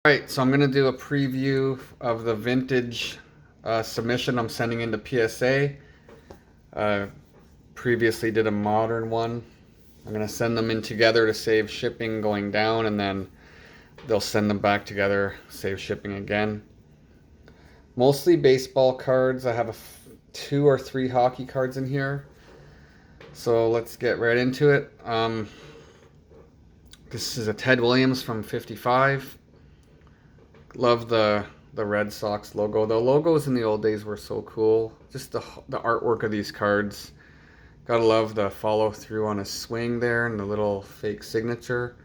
Alright, so I'm going to do a preview of the vintage submission I'm sending into PSA. Uh, Previously did a modern one. I'm going to send them in together to save shipping going down, and then they'll send them back together, save shipping again. Mostly baseball cards. I have two or three hockey cards in here. So let's get right into it. This is a Ted Williams from 55. Love the Red Sox logo. The logos in the old days were so cool. Just the artwork of these cards. Gotta love the follow through on his swing there and the little fake signature.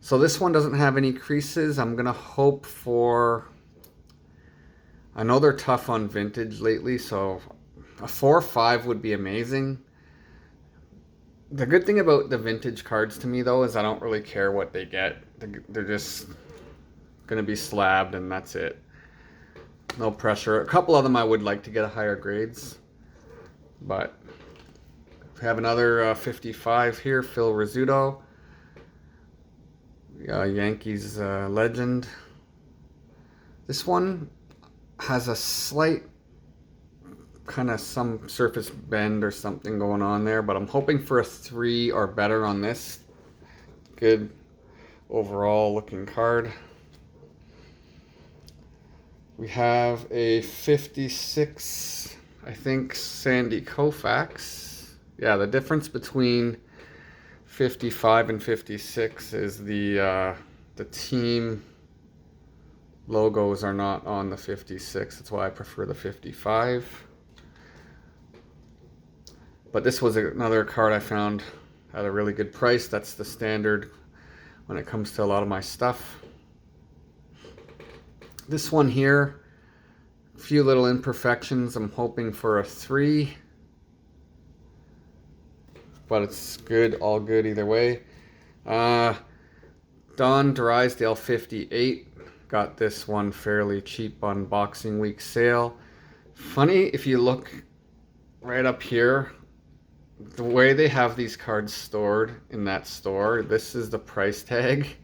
So this one doesn't have any creases. I'm gonna hope for, I know they're tough on vintage lately, so a 4-5 would be amazing. The good thing about the vintage cards to me though is I don't really care what they get. They're just gonna be slabbed and that's it. No pressure. A couple of them I would like to get higher grades, but we have another 55 here, Phil Rizzuto, Yankees legend. This one has a slight kind of some surface bend or something going on there, but I'm hoping for a 3 or better on this. Good overall looking card. We have a 56, I think, Sandy Koufax. Yeah, the difference between 55 and 56 is the team logos are not on the 56. That's why I prefer the 55. But this was another card I found at a really good price. That's the standard when it comes to a lot of my stuff. This one here, a few little imperfections. I'm hoping for a 3. But it's good, all good either way. Don Drysdale 58. Got this one fairly cheap on Boxing Week sale. Funny, if you look right up here, the way they have these cards stored in that store, this is the price tag.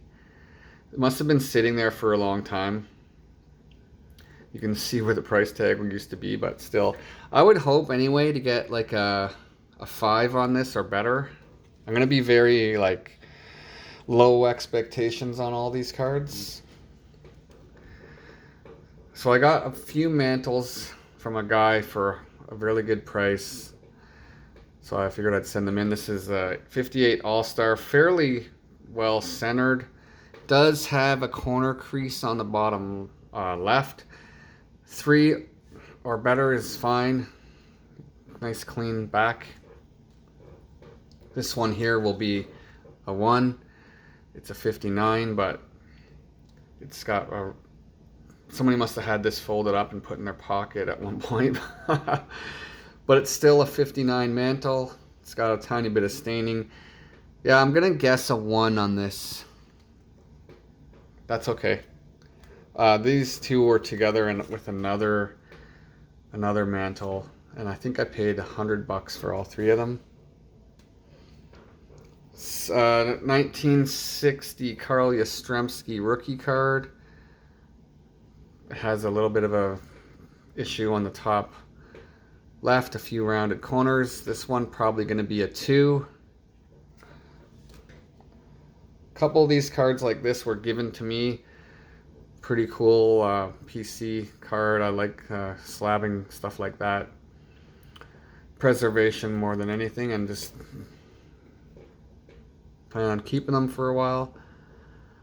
It must have been sitting there for a long time. You can see where the price tag used to be, but still. I would hope anyway to get like a 5 on this or better. I'm going to be very like low expectations on all these cards. So I got a few mantles from a guy for a really good price. So I figured I'd send them in. This is a 58 All-Star, fairly well centered. Does have a corner crease on the bottom left. 3 or better is fine. Nice clean back. This one here will be a 1. It's a 59, but it's got a, somebody must have had this folded up and put in their pocket at one point. But it's still a 59 mantle. It's got a tiny bit of staining. Yeah, I'm gonna guess a 1 on this. That's okay. These two were together and with another mantle, and I think I paid $100 for all 3 of them. 1960 Carl Yastrzemski rookie card. It has a little bit of a issue on the top left, a few rounded corners. This one probably going to be a 2. A couple of these cards like this were given to me. Pretty cool PC card. I like slabbing stuff like that. Preservation more than anything, and just plan on keeping them for a while.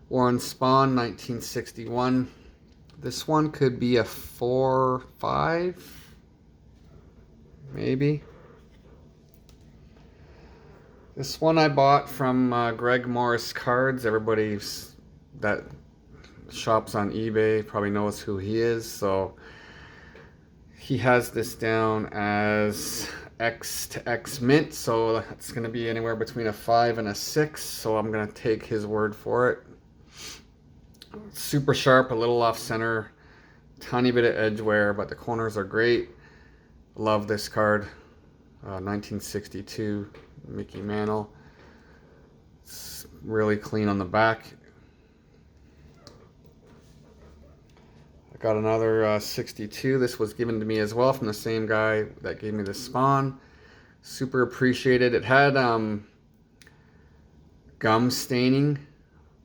Warren Spahn, 1961. This one could be a 4-5, maybe. This one I bought from Greg Morris Cards. Everybody that shops on eBay probably knows who he is, so he has this down as X to X mint, so it's going to be anywhere between a 5 and a 6, so I'm going to take his word for it. Super sharp, a little off center, tiny bit of edge wear, but the corners are great. Love this card. 1962 Mickey Mantle. It's really clean on the back. I got another 62. This was given to me as well from the same guy that gave me the Spawn. Super appreciated. It had gum staining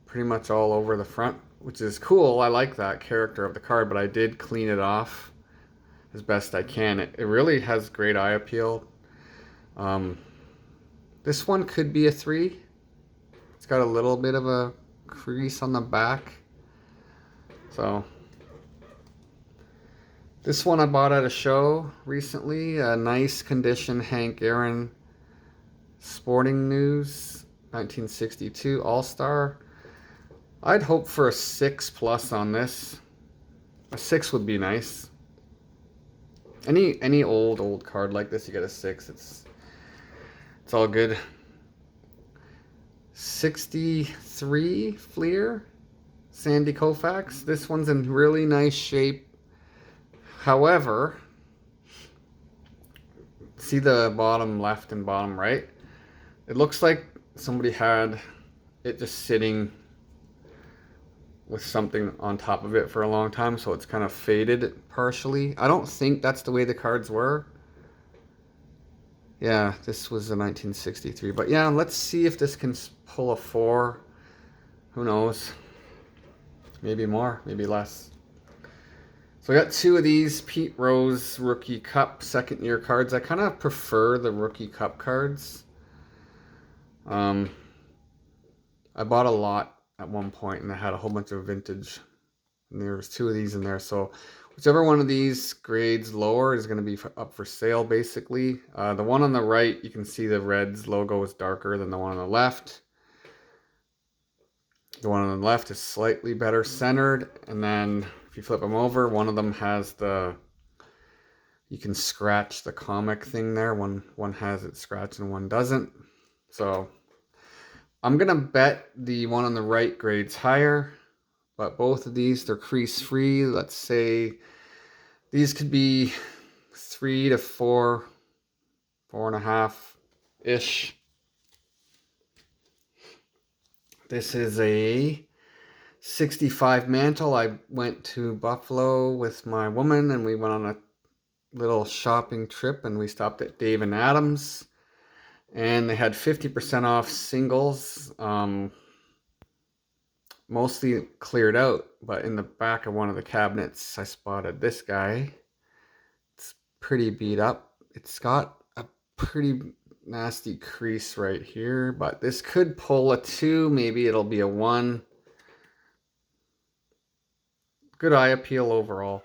pretty much all over the front, which is cool. I like that character of the card, but I did clean it off as best I can. It really has great eye appeal. This one could be a 3. It's got a little bit of a crease on the back. So this one I bought at a show recently. A nice condition Hank Aaron Sporting News 1962 All-Star. I'd hope for a 6+ on this. A 6 would be nice. Any old card like this, you get a 6. It's all good. 63 Fleer Sandy Koufax. This one's in really nice shape. However, see the bottom left and bottom right? It looks like somebody had it just sitting with something on top of it for a long time, so it's kind of faded partially. I don't think that's the way the cards were. Yeah, this was a 1963. But yeah, let's see if this can pull a 4. Who knows? Maybe more, maybe less. So I got 2 of these Pete Rose Rookie Cup second year cards. I kind of prefer the Rookie Cup cards. I bought a lot at one point and I had a whole bunch of vintage, and there was 2 of these in there. So whichever one of these grades lower is going to be up for sale basically. The one on the right, you can see the Reds logo is darker than the one on the left. The one on the left is slightly better centered, and then if you flip them over, one of them has you can scratch the comic thing there. One has it scratched and one doesn't. So I'm gonna bet the one on the right grades higher, but both of these, they're crease free. Let's say these could be 3 to 4, 4.5-ish. This is a 65 Mantle. I went to Buffalo with my woman and we went on a little shopping trip and we stopped at Dave and Adams. And they had 50% off singles, mostly cleared out, but in the back of one of the cabinets, I spotted this guy. It's pretty beat up. It's got a pretty nasty crease right here, but this could pull a 2. Maybe it'll be a 1. Good eye appeal overall.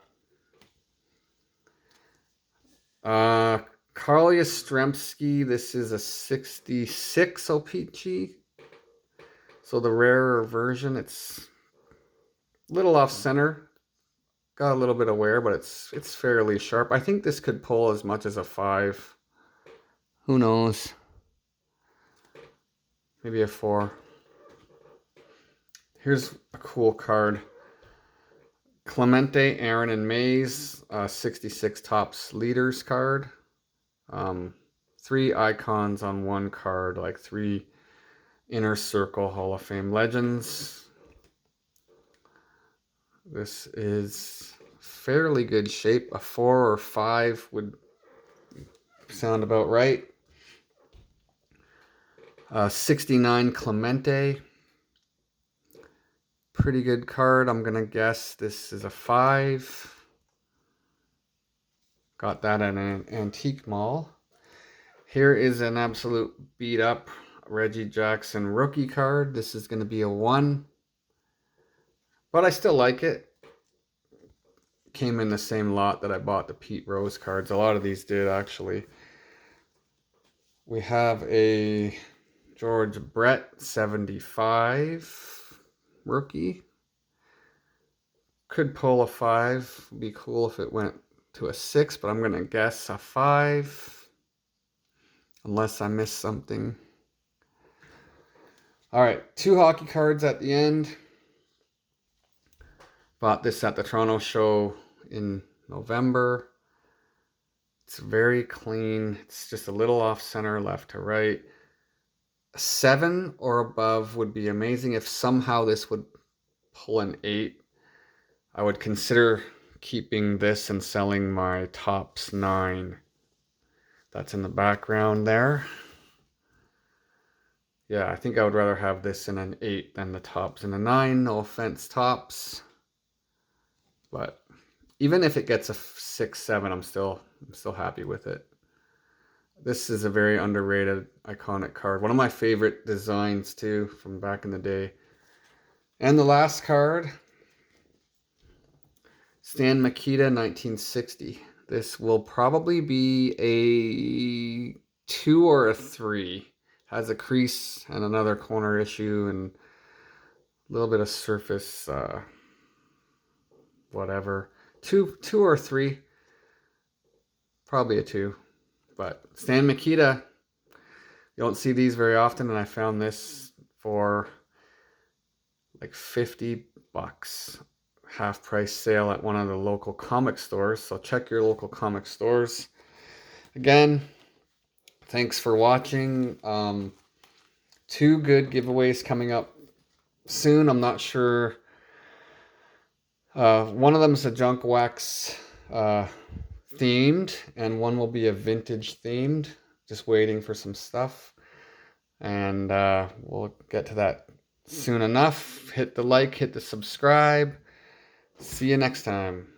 Carl Yastrzemski, this is a 66 o-pee-chee. So the rarer version, it's a little off center. Got a little bit of wear, but it's fairly sharp. I think this could pull as much as a 5. Who knows? Maybe a 4. Here's a cool card. Clemente, Aaron, and Mays, 66 Topps Leaders card. 3 icons on one card, like 3 Inner Circle Hall of Fame legends. This is fairly good shape. A 4 or 5 would sound about right. 69 Clemente. Pretty good card. I'm gonna guess this is a 5. Got that at an antique mall. Here is an absolute beat up Reggie Jackson rookie card. This is gonna be a 1. But I still like it. Came in the same lot that I bought the Pete Rose cards. A lot of these did actually. We have a George Brett 75 rookie. Could pull a 5. Be cool if it went to a 6, but I'm gonna guess a 5. Unless I missed something. Alright, 2 hockey cards at the end. Bought this at the Toronto show in November. It's very clean. It's just a little off center, left to right. A 7 or above would be amazing. If somehow this would pull an 8, I would consider keeping this and selling my Topps 9. That's in the background there. Yeah, I think I would rather have this in an 8 than the Topps in a 9. No offense, Topps. But even if it gets a 6, 7, I'm still happy with it. This is a very underrated, iconic card. One of my favorite designs too from back in the day. And the last card, Stan Mikita, 1960. This will probably be a 2 or a 3. Has a crease and another corner issue and a little bit of surface, whatever. Two or 3. Probably a 2. But Stan Mikita, you don't see these very often, and I found this for like $50. Half price sale at one of the local comic stores. So check your local comic stores. Again, thanks for watching. 2 good giveaways coming up soon. I'm not sure. One of them is a junk wax themed, and one will be a vintage themed. Just waiting for some stuff, and we'll get to that soon enough. Hit the like, hit the subscribe. See you next time.